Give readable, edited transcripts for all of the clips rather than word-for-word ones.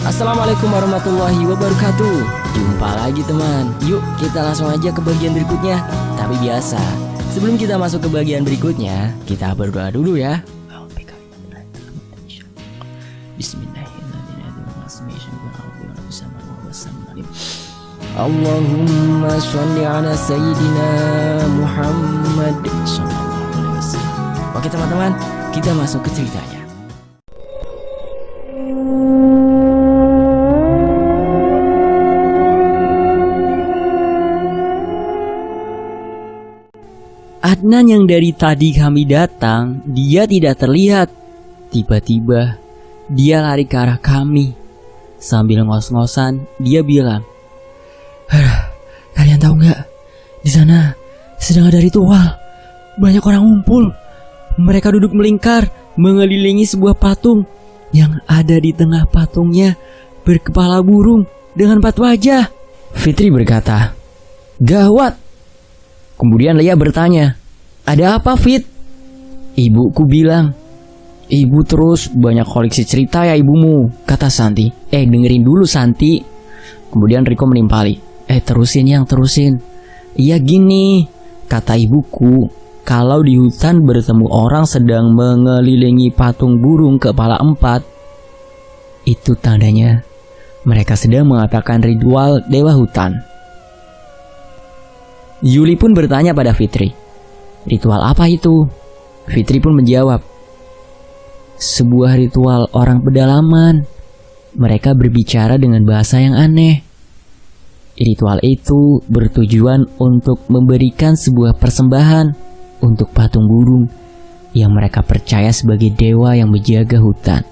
Assalamualaikum warahmatullahi wabarakatuh. Jumpa lagi teman. Yuk kita langsung aja ke bagian berikutnya. Tapi biasa, sebelum kita masuk ke bagian berikutnya, kita berdoa dulu ya. Allahumma sholli ala sayyidina Muhammad sallallahu alaihi wasallam. Oke teman-teman, kita masuk ke ceritanya. Adnan yang dari tadi kami datang, dia tidak terlihat. Tiba-tiba dia lari ke arah kami. Sambil ngos-ngosan, dia bilang, "Kalian tahu nggak? Di sana sedang ada ritual. Banyak orang ngumpul. Mereka duduk melingkar, mengelilingi sebuah patung. Yang ada di tengah patungnya berkepala burung dengan 4 wajah." Fitri berkata, "Gawat." Kemudian Lia bertanya, "Ada apa, Fit?" Ibuku bilang, "Ibu terus banyak koleksi cerita ya ibumu," kata Santi. Dengerin dulu Santi." Kemudian Riko menimpali, Terusin yang terusin." "Iya gini," kata ibuku, "kalau di hutan bertemu orang sedang mengelilingi patung burung kepala 4, itu tandanya mereka sedang mengatakan ritual dewa hutan." Yuli pun bertanya pada Fitri, "Ritual apa itu?" Fitri pun menjawab, "Sebuah ritual orang pedalaman. Mereka berbicara dengan bahasa yang aneh. Ritual itu bertujuan untuk memberikan sebuah persembahan untuk patung burung yang mereka percaya sebagai dewa yang menjaga hutan."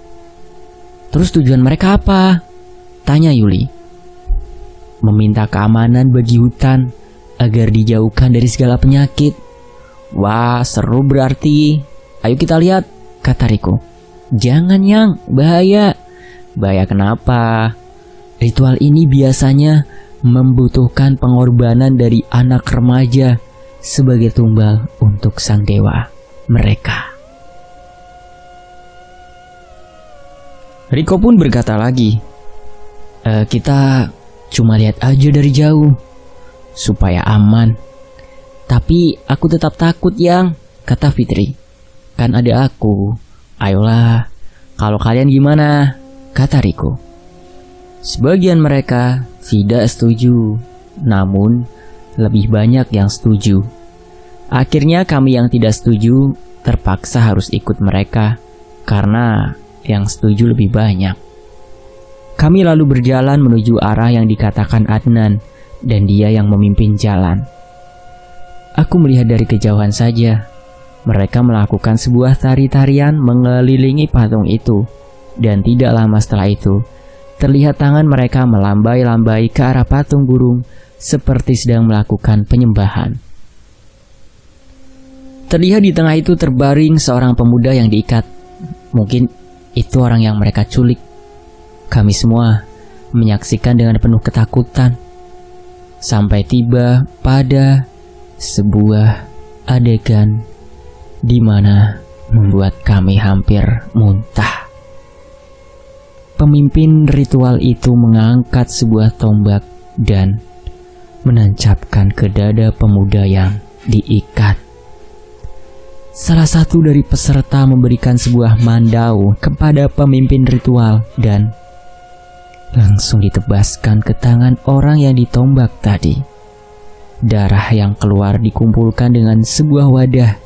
"Terus tujuan mereka apa?" tanya Yuli. "Meminta keamanan bagi hutan agar dijauhkan dari segala penyakit." "Wah, seru berarti. Ayo kita lihat," kata Riko. "Jangan Yang, bahaya." "Bahaya kenapa?" "Ritual ini biasanya membutuhkan pengorbanan dari anak remaja sebagai tumbal untuk sang dewa mereka." Riko pun berkata lagi, "Kita cuma lihat aja dari jauh supaya aman." "Tapi aku tetap takut Yang," kata Fitri. "Kan ada aku. Ayolah, kalau kalian gimana?" kata Riko. Sebagian mereka tidak setuju, namun lebih banyak yang setuju. Akhirnya kami yang tidak setuju terpaksa harus ikut mereka karena yang setuju lebih banyak. Kami lalu berjalan menuju arah yang dikatakan Adnan dan dia yang memimpin jalan. Aku melihat dari kejauhan saja. Mereka melakukan sebuah tari-tarian mengelilingi patung itu. Dan tidak lama setelah itu, terlihat tangan mereka melambai-lambai ke arah patung burung seperti sedang melakukan penyembahan. Terlihat di tengah itu terbaring seorang pemuda yang diikat. Mungkin itu orang yang mereka culik. Kami semua menyaksikan dengan penuh ketakutan. Sampai tiba pada sebuah adegan di mana membuat kami hampir muntah. Pemimpin ritual itu mengangkat sebuah tombak dan menancapkan ke dada pemuda yang diikat. Salah satu dari peserta memberikan sebuah mandau kepada pemimpin ritual dan langsung ditebaskan ke tangan orang yang ditombak tadi. Darah yang keluar dikumpulkan dengan sebuah wadah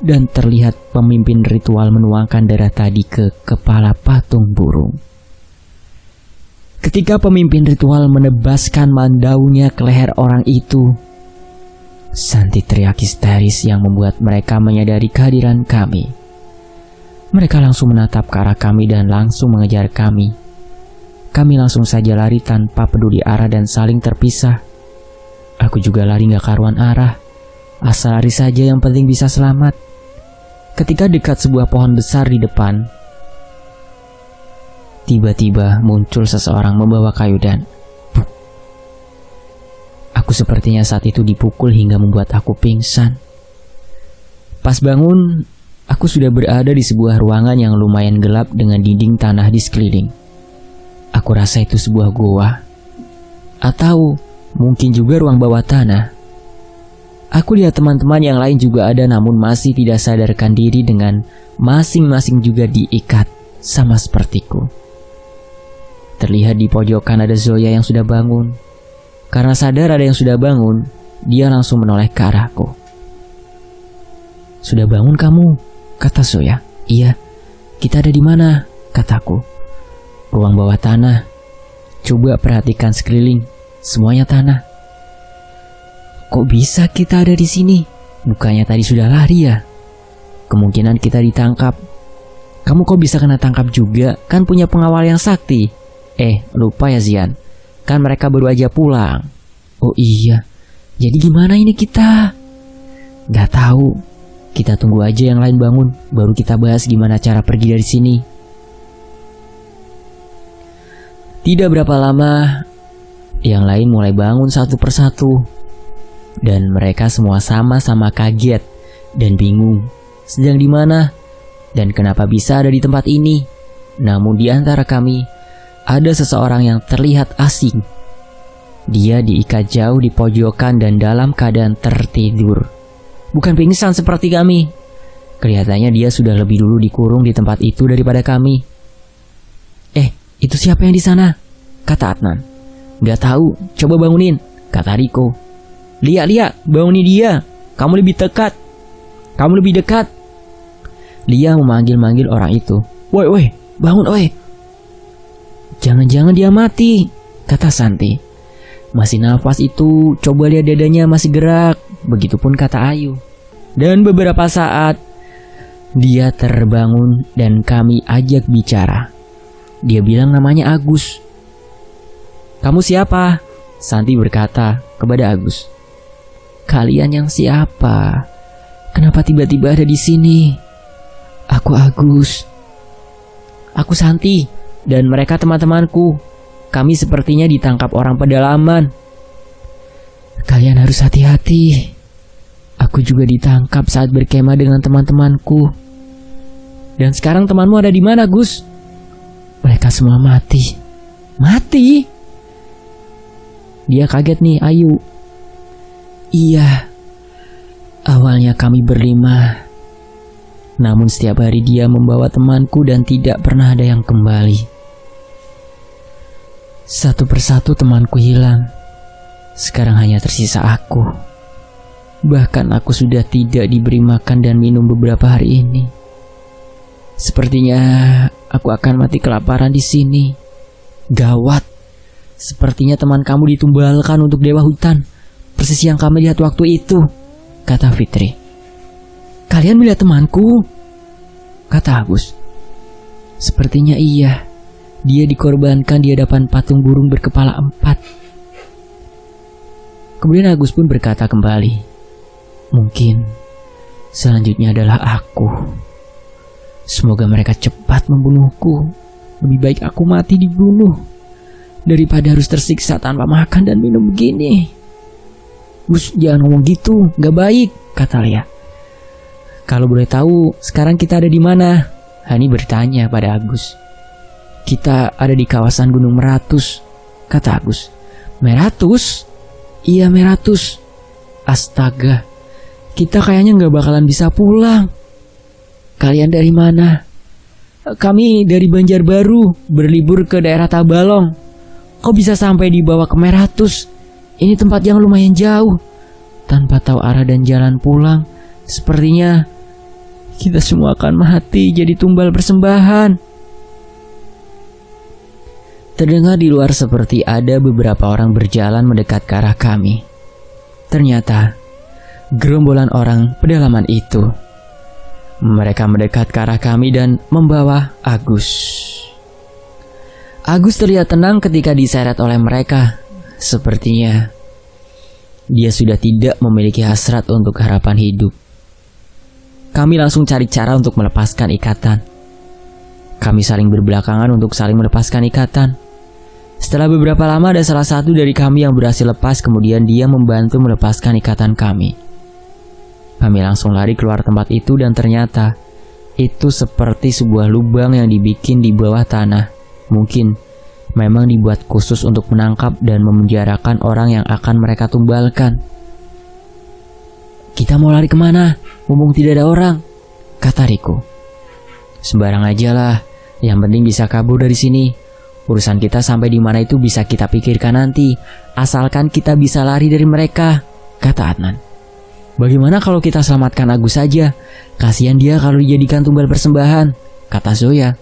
dan terlihat pemimpin ritual menuangkan darah tadi ke kepala patung burung. Ketika pemimpin ritual menebaskan mandaunya ke leher orang itu, Santi teriak histeris yang membuat mereka menyadari kehadiran kami. Mereka langsung menatap ke arah kami dan langsung mengejar kami. Kami langsung saja lari tanpa peduli arah dan saling terpisah. Aku juga lari gak karuan arah. Asal lari saja yang penting bisa selamat. Ketika dekat sebuah pohon besar di depan, tiba-tiba muncul seseorang membawa kayu dan aku sepertinya saat itu dipukul hingga membuat aku pingsan. Pas bangun, aku sudah berada di sebuah ruangan yang lumayan gelap dengan dinding tanah di sekeliling. Aku Aku rasa itu sebuah goa, atau mungkin juga ruang bawah tanah. Aku lihat teman-teman yang lain juga ada, namun masih tidak sadarkan diri dengan masing-masing juga diikat sama sepertiku. Terlihat di pojokan ada Zoya yang sudah bangun. Karena sadar ada yang sudah bangun, dia langsung menoleh ke arahku. "Sudah bangun kamu?" kata Zoya. "Iya." "Kita ada di mana?" kataku. "Ruang bawah tanah. Coba perhatikan sekeliling, semuanya tanah." "Kok bisa kita ada di sini? Bukannya tadi sudah lari ya?" "Kemungkinan kita ditangkap." "Kamu kok bisa kena tangkap juga? Kan punya pengawal yang sakti." Lupa ya Zian, kan mereka baru aja pulang." "Oh iya, jadi gimana ini kita?" "Gak tahu. Kita tunggu aja yang lain bangun, baru kita bahas gimana cara pergi dari sini." Tidak berapa lama, yang lain mulai bangun satu persatu. Dan mereka semua sama-sama kaget dan bingung sedang di mana dan kenapa bisa ada di tempat ini. Namun di antara kami ada seseorang yang terlihat asing. Dia diikat jauh di pojokan dan dalam keadaan tertidur. Bukan pingsan seperti kami. Kelihatannya dia sudah lebih dulu dikurung di tempat itu daripada kami. "Itu siapa yang di sana?" kata Adnan. "Gak tahu, coba bangunin," kata Riko. Lia, bangunin dia. Kamu lebih dekat. Lia memanggil-manggil orang itu. Woi, bangun oi." "Jangan-jangan dia mati," kata Santi. "Masih nafas itu, coba lihat dadanya masih gerak." Begitupun kata Ayu. Dan beberapa saat dia terbangun dan kami ajak bicara. Dia bilang namanya Agus. "Kamu siapa?" Santi berkata kepada Agus. "Kalian yang siapa? Kenapa tiba-tiba ada di sini?" "Aku Agus." "Aku Santi. Dan mereka teman-temanku. Kami sepertinya ditangkap orang pedalaman." "Kalian harus hati-hati. Aku juga ditangkap saat berkemah dengan teman-temanku." "Dan sekarang temanmu ada di mana, Gus?" "Mereka semua mati." "Mati?" Dia kaget nih, Ayu. "Iya. Awalnya kami berlima. Namun setiap hari dia membawa temanku dan tidak pernah ada yang kembali. Satu persatu temanku hilang. Sekarang hanya tersisa aku. Bahkan aku sudah tidak diberi makan dan minum beberapa hari ini. Sepertinya aku akan mati kelaparan di sini." "Gawat. Sepertinya teman kamu ditumbalkan untuk dewa hutan, persis yang kami lihat waktu itu," kata Fitri. "Kalian melihat temanku?" kata Agus. "Sepertinya iya. Dia dikorbankan di hadapan patung burung berkepala 4. Kemudian Agus pun berkata kembali, "Mungkin selanjutnya adalah aku. Semoga mereka cepat membunuhku. Lebih baik aku mati dibunuh daripada harus tersiksa tanpa makan dan minum begini." "Gus, jangan ngomong gitu, gak baik," kata Lia. "Kalau boleh tahu, sekarang kita ada di mana?" Hani bertanya pada Agus. "Kita ada di kawasan Gunung Meratus," kata Agus. "Meratus?" "Iya, Meratus." "Astaga, kita kayaknya gak bakalan bisa pulang." "Kalian dari mana?" "Kami dari Banjarbaru, berlibur ke daerah Tabalong." "Kok bisa sampai dibawa ke Meratus? Ini tempat yang lumayan jauh." "Tanpa tahu arah dan jalan pulang, sepertinya kita semua akan mati jadi tumbal persembahan." Terdengar di luar seperti ada beberapa orang berjalan mendekat ke arah kami. Ternyata gerombolan orang pedalaman itu. Mereka mendekat ke arah kami dan membawa Agus. Agus terlihat tenang ketika diseret oleh mereka. Sepertinya dia sudah tidak memiliki hasrat untuk harapan hidup. Kami langsung cari cara untuk melepaskan ikatan. Kami saling berbelakangan untuk saling melepaskan ikatan. Setelah beberapa lama ada salah satu dari kami yang berhasil lepas, kemudian dia membantu melepaskan ikatan kami. Kami langsung lari keluar tempat itu dan ternyata itu seperti sebuah lubang yang dibikin di bawah tanah. Mungkin memang dibuat khusus untuk menangkap dan memenjarakan orang yang akan mereka tumbalkan. "Kita mau lari kemana? Mumpung tidak ada orang," kata Riko. "Sembarang aja lah, yang penting bisa kabur dari sini. Urusan kita sampai di mana itu bisa kita pikirkan nanti, asalkan kita bisa lari dari mereka," kata Adnan. "Bagaimana kalau kita selamatkan Agus saja? Kasihan dia kalau dijadikan tumbal persembahan," kata Zoya.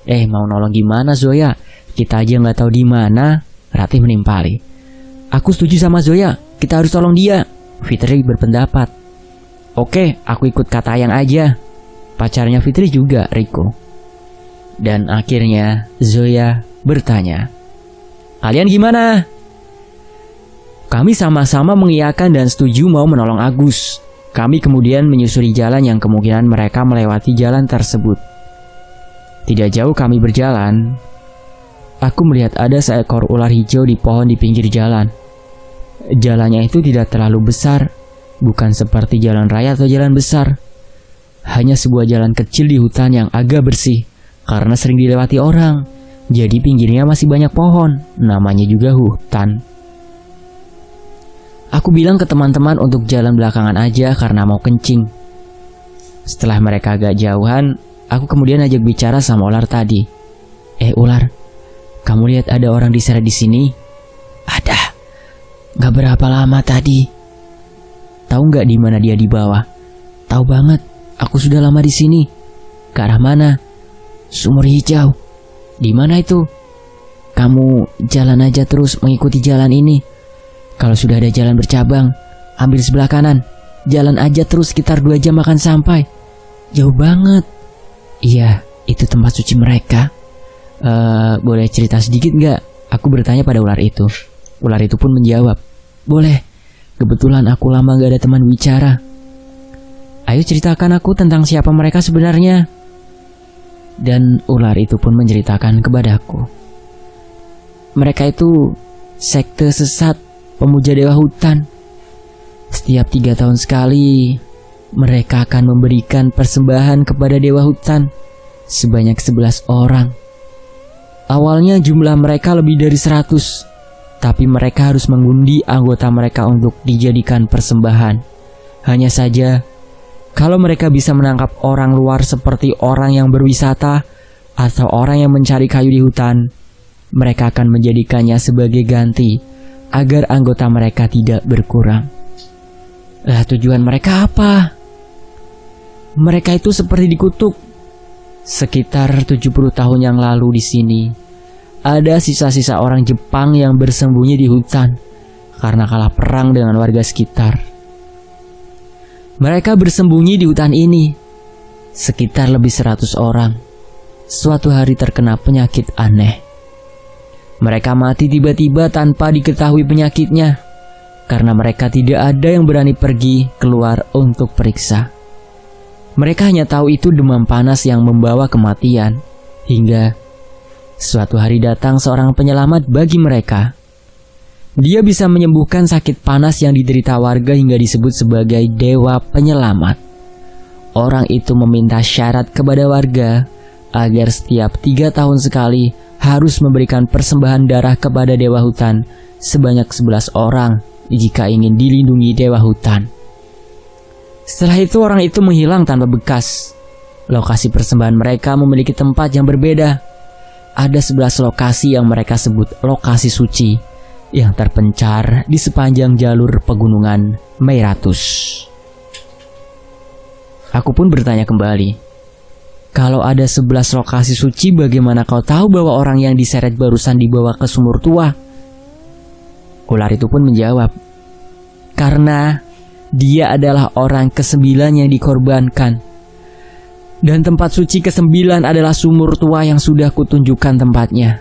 Mau nolong gimana Zoya? Kita aja nggak tahu di mana," Ratih menimpali. "Aku setuju sama Zoya, kita harus tolong dia," Fitri berpendapat. "Oke, aku ikut kata Ayang aja." Pacarnya Fitri juga, Riko. Dan akhirnya Zoya bertanya, "Kalian gimana?" Kami sama-sama mengiyakan dan setuju mau menolong Agus. Kami kemudian menyusuri jalan yang kemungkinan mereka melewati jalan tersebut. Tidak jauh kami berjalan, aku melihat ada seekor ular hijau di pohon di pinggir jalan. Jalannya itu tidak terlalu besar, bukan seperti jalan raya atau jalan besar. Hanya sebuah jalan kecil di hutan yang agak bersih, karena sering dilewati orang. Jadi pinggirnya masih banyak pohon, namanya juga hutan. Aku bilang ke teman-teman untuk jalan belakangan aja karena mau kencing. Setelah mereka agak jauhan, aku kemudian ajak bicara sama ular tadi. Ular, kamu lihat ada orang diseret di sini?" "Ada. Gak berapa lama tadi." "Tahu nggak di mana dia dibawa?" "Tahu banget. Aku sudah lama di sini." "Ke arah mana?" "Sumur hijau." "Di mana itu?" "Kamu jalan aja terus mengikuti jalan ini. Kalau sudah ada jalan bercabang, ambil sebelah kanan. Jalan aja terus sekitar 2 jam akan sampai." "Jauh banget." "Iya, itu tempat suci mereka." Boleh cerita sedikit nggak?" Aku bertanya pada ular itu. Ular itu pun menjawab, "Boleh. Kebetulan aku lama gak ada teman bicara." "Ayo ceritakan aku tentang siapa mereka sebenarnya." Dan ular itu pun menceritakan kepadaku. Mereka itu sekte sesat pemuja dewa hutan. Setiap 3 tahun sekali, mereka akan memberikan persembahan kepada dewa hutan sebanyak 11 orang. Awalnya jumlah mereka lebih dari 100, tapi mereka harus mengundi anggota mereka untuk dijadikan persembahan. Hanya saja, kalau mereka bisa menangkap orang luar seperti orang yang berwisata atau orang yang mencari kayu di hutan, mereka akan menjadikannya sebagai ganti agar anggota mereka tidak berkurang. Tujuan mereka apa? Mereka itu seperti dikutuk. Sekitar 70 tahun yang lalu di sini, ada sisa-sisa orang Jepang yang bersembunyi di hutan karena kalah perang dengan warga sekitar. Mereka bersembunyi di hutan ini, sekitar lebih 100 orang. Suatu hari terkena penyakit aneh. Mereka mati tiba-tiba tanpa diketahui penyakitnya, karena mereka tidak ada yang berani pergi keluar untuk periksa. Mereka hanya tahu itu demam panas yang membawa kematian. Hingga suatu hari datang seorang penyelamat bagi mereka. Dia bisa menyembuhkan sakit panas yang diderita warga hingga disebut sebagai dewa penyelamat. Orang itu meminta syarat kepada warga agar setiap 3 tahun sekali harus memberikan persembahan darah kepada dewa hutan sebanyak 11 orang jika ingin dilindungi dewa hutan. Setelah itu orang itu menghilang tanpa bekas. Lokasi persembahan mereka memiliki tempat yang berbeda. Ada 11 lokasi yang mereka sebut lokasi suci yang terpencar di sepanjang jalur pegunungan Meiratus. Aku pun bertanya kembali, "Kalau ada 11 lokasi suci, bagaimana kau tahu bahwa orang yang diseret barusan dibawa ke sumur tua?" Ular itu pun menjawab, "Karena dia adalah orang ke-9 yang dikorbankan. Dan tempat suci ke-9 adalah sumur tua yang sudah kutunjukkan tempatnya."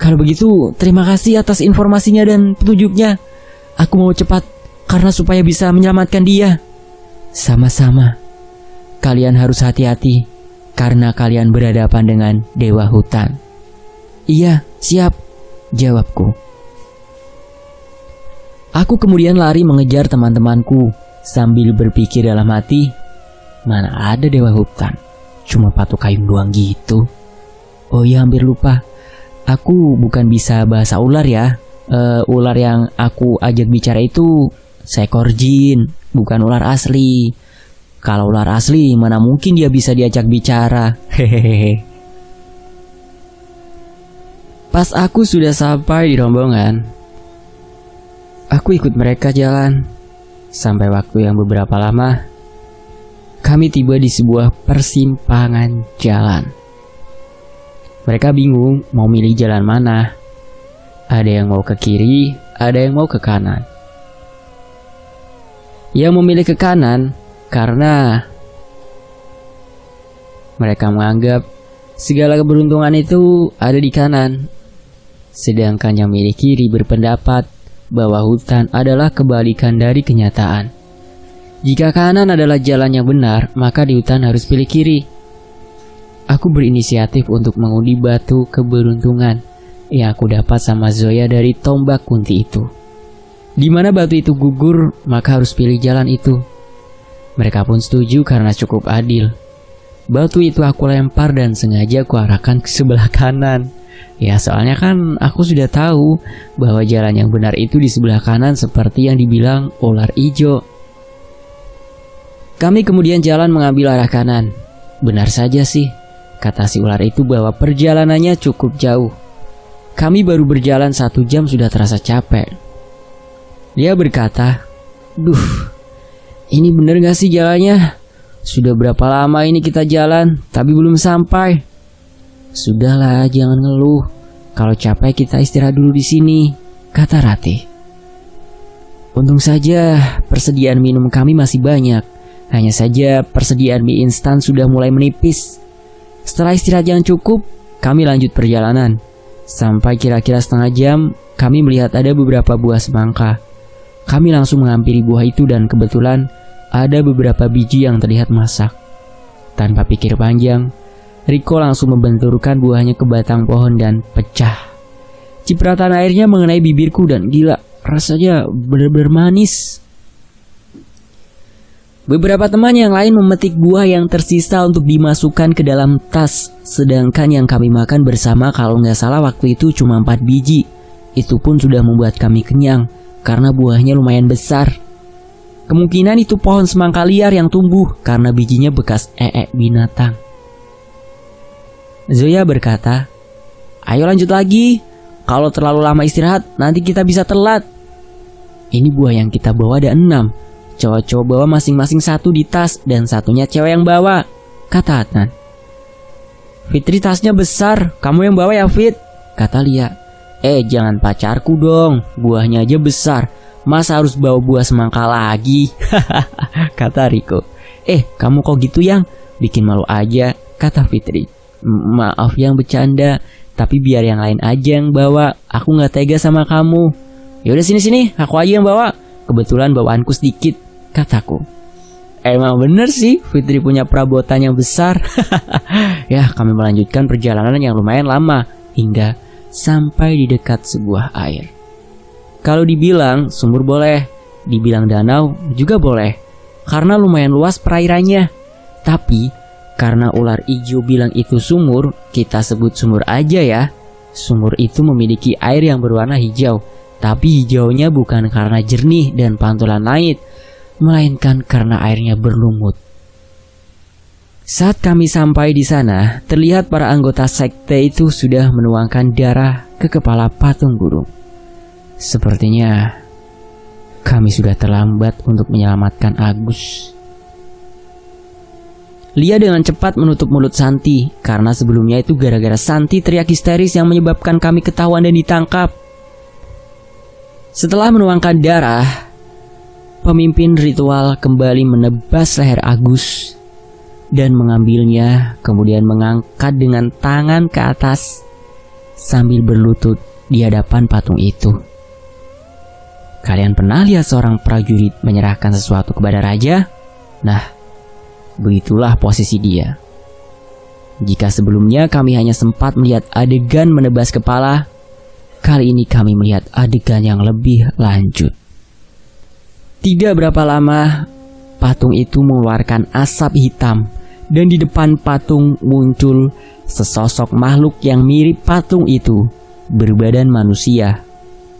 "Kalau begitu, terima kasih atas informasinya dan petunjuknya. Aku mau cepat karena supaya bisa menyelamatkan dia." "Sama-sama. Kalian harus hati-hati karena kalian berhadapan dengan dewa hutan." "Iya, siap," jawabku. Aku kemudian lari mengejar teman-temanku sambil berpikir dalam hati, mana ada dewa hutan, cuma patok kayu doang gitu. Oh iya, hampir lupa. Aku bukan bisa bahasa ular ya. Ular yang aku ajak bicara itu seekor jin, bukan ular asli. Kalau ular asli mana mungkin dia bisa diajak bicara. Hehehe. Pas aku sudah sampai di rombongan, aku ikut mereka jalan. Sampai waktu yang beberapa lama, kami tiba di sebuah persimpangan jalan. Mereka bingung mau milih jalan mana. Ada yang mau ke kiri, ada yang mau ke kanan. Yang memilih ke kanan karena mereka menganggap segala keberuntungan itu ada di kanan. Sedangkan yang milih kiri berpendapat bahwa hutan adalah kebalikan dari kenyataan. Jika kanan adalah jalan yang benar, maka di hutan harus pilih kiri. Aku berinisiatif untuk mengundi batu keberuntungan yang aku dapat sama Zoya dari tombak kunti itu. Di mana batu itu gugur, maka harus pilih jalan itu. Mereka pun setuju karena cukup adil. Batu itu aku lempar dan sengaja aku arahkan ke sebelah kanan. Ya soalnya kan aku sudah tahu bahwa jalan yang benar itu di sebelah kanan seperti yang dibilang ular ijo. Kami kemudian jalan mengambil arah kanan. Benar saja sih, kata si ular itu bahwa perjalanannya cukup jauh. Kami baru berjalan 1 jam sudah terasa capek. Dia berkata, "Duh, ini bener gak sih jalannya? Sudah berapa lama ini kita jalan, tapi belum sampai." "Sudahlah, jangan ngeluh. Kalau capek kita istirahat dulu di sini," kata Ratih. Untung saja persediaan minum kami masih banyak. Hanya saja persediaan mie instan sudah mulai menipis. Setelah istirahat yang cukup, kami lanjut perjalanan. Sampai kira-kira setengah jam, kami melihat ada beberapa buah semangka. Kami langsung menghampiri buah itu dan kebetulan ada beberapa biji yang terlihat masak. Tanpa pikir panjang, Riko langsung membenturkan buahnya ke batang pohon dan pecah. Cipratan airnya mengenai bibirku dan gila, rasanya benar-benar manis. Beberapa teman yang lain memetik buah yang tersisa untuk dimasukkan ke dalam tas. Sedangkan yang kami makan bersama kalau nggak salah waktu itu cuma 4 biji. Itu pun sudah membuat kami kenyang karena buahnya lumayan besar. Kemungkinan itu pohon semangka liar yang tumbuh karena bijinya bekas binatang. Zoya berkata, "Ayo lanjut lagi. Kalau terlalu lama istirahat nanti kita bisa telat." Ini buah yang kita bawa ada 6. Cowok-cowok bawa masing-masing 1 di tas dan satunya cewek yang bawa, kata Adnan. "Fitri tasnya besar, kamu yang bawa ya Fit," kata Lia. Jangan pacarku dong, buahnya aja besar, masa harus bawa buah semangka lagi?" kata Riko. Kamu kok gitu yang? Bikin malu aja, kata Fitri. "Maaf yang bercanda, tapi biar yang lain aja yang bawa, aku gak tega sama kamu." "Yaudah sini, aku aja yang bawa, kebetulan bawaanku sedikit," kataku. Emang bener sih, Fitri punya perabotan yang besar. Ya, kami melanjutkan perjalanan yang lumayan lama hingga sampai di dekat sebuah air. Kalau dibilang sumur boleh, dibilang danau juga boleh, karena lumayan luas perairannya. Tapi karena ular ijo bilang itu sumur, kita sebut sumur aja ya. Sumur itu memiliki air yang berwarna hijau, tapi hijaunya bukan karena jernih dan pantulan langit, melainkan karena airnya berlumut. Saat kami sampai di sana, terlihat para anggota sekte itu sudah menuangkan darah ke kepala patung burung. Sepertinya kami sudah terlambat untuk menyelamatkan Agus. Lia dengan cepat menutup mulut Santi, karena sebelumnya itu gara-gara Santi teriak histeris yang menyebabkan kami ketahuan dan ditangkap. Setelah menuangkan darah, pemimpin ritual kembali menebas leher Agus dan mengambilnya, kemudian mengangkat dengan tangan ke atas sambil berlutut di hadapan patung itu. Kalian pernah lihat seorang prajurit menyerahkan sesuatu kepada raja? Nah, begitulah posisi dia. Jika sebelumnya kami hanya sempat melihat adegan menebas kepala, kali ini kami melihat adegan yang lebih lanjut. Tidak berapa lama, patung itu mengeluarkan asap hitam, dan di depan patung muncul sesosok makhluk yang mirip patung itu, berbadan manusia,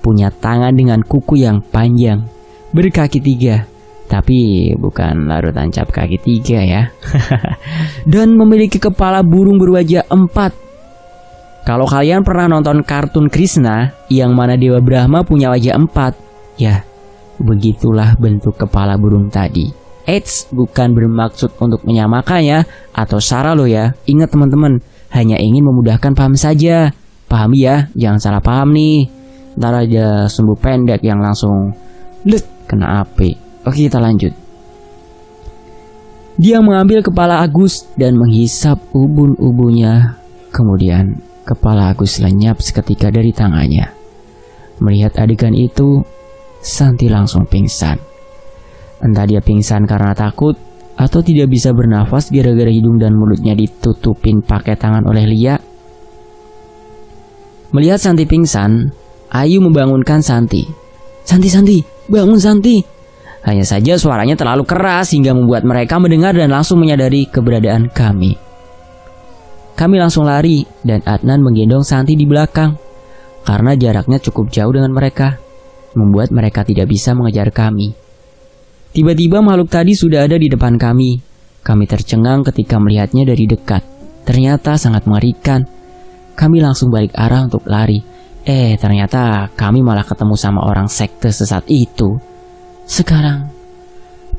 punya tangan dengan kuku yang panjang, berkaki 3, tapi bukan larutan cap kaki 3 ya. Dan memiliki kepala burung berwajah 4. Kalau kalian pernah nonton kartun Krishna yang mana Dewa Brahma punya wajah 4, ya begitulah bentuk kepala burung tadi. Eits, bukan bermaksud untuk menyamakannya atau sara lo ya. Ingat teman-teman, hanya ingin memudahkan paham saja. Pahami ya, jangan salah paham nih. Ntar aja sumbu pendek yang langsung kena api. Oke, kita lanjut. Dia mengambil kepala Agus dan menghisap ubun-ubunnya. Kemudian kepala Agus lenyap seketika dari tangannya. Melihat adegan itu, Santi langsung pingsan. Entah dia pingsan karena takut atau tidak bisa bernafas gara-gara hidung dan mulutnya ditutupin pakai tangan oleh Lia. Melihat Santi pingsan, Ayu membangunkan Santi. Santi, bangun Santi. Hanya saja suaranya terlalu keras hingga membuat mereka mendengar dan langsung menyadari keberadaan kami. Kami langsung lari dan Adnan menggendong Santi di belakang. Karena jaraknya cukup jauh dengan mereka, membuat mereka tidak bisa mengejar kami. Tiba-tiba makhluk tadi sudah ada di depan kami. Kami tercengang ketika melihatnya dari dekat. Ternyata sangat mengerikan. Kami langsung balik arah untuk lari. Ternyata kami malah ketemu sama orang sekte sesat itu. Sekarang,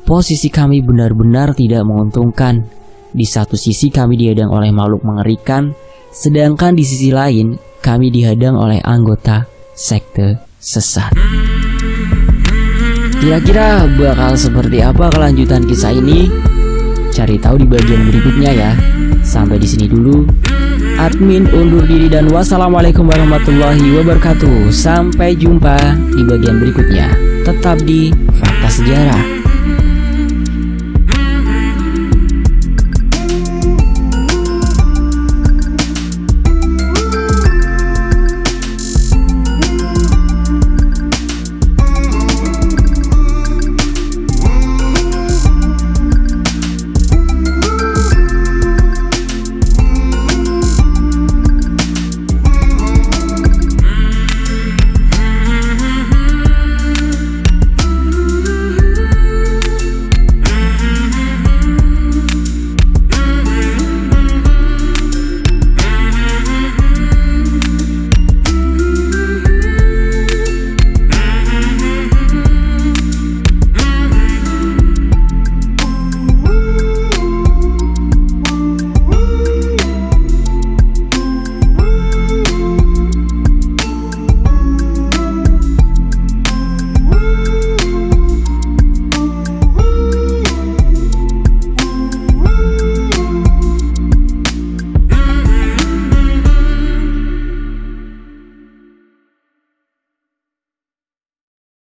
posisi kami benar-benar tidak menguntungkan. Di satu sisi kami dihadang oleh makhluk mengerikan, sedangkan di sisi lain kami dihadang oleh anggota sekte sesat. Kira-kira bakal seperti apa kelanjutan kisah ini? Cari tahu di bagian berikutnya ya. Sampai di sini dulu. Admin undur diri dan wassalamualaikum warahmatullahi wabarakatuh. Sampai jumpa di bagian berikutnya. Tetap di Fakta Sejarah.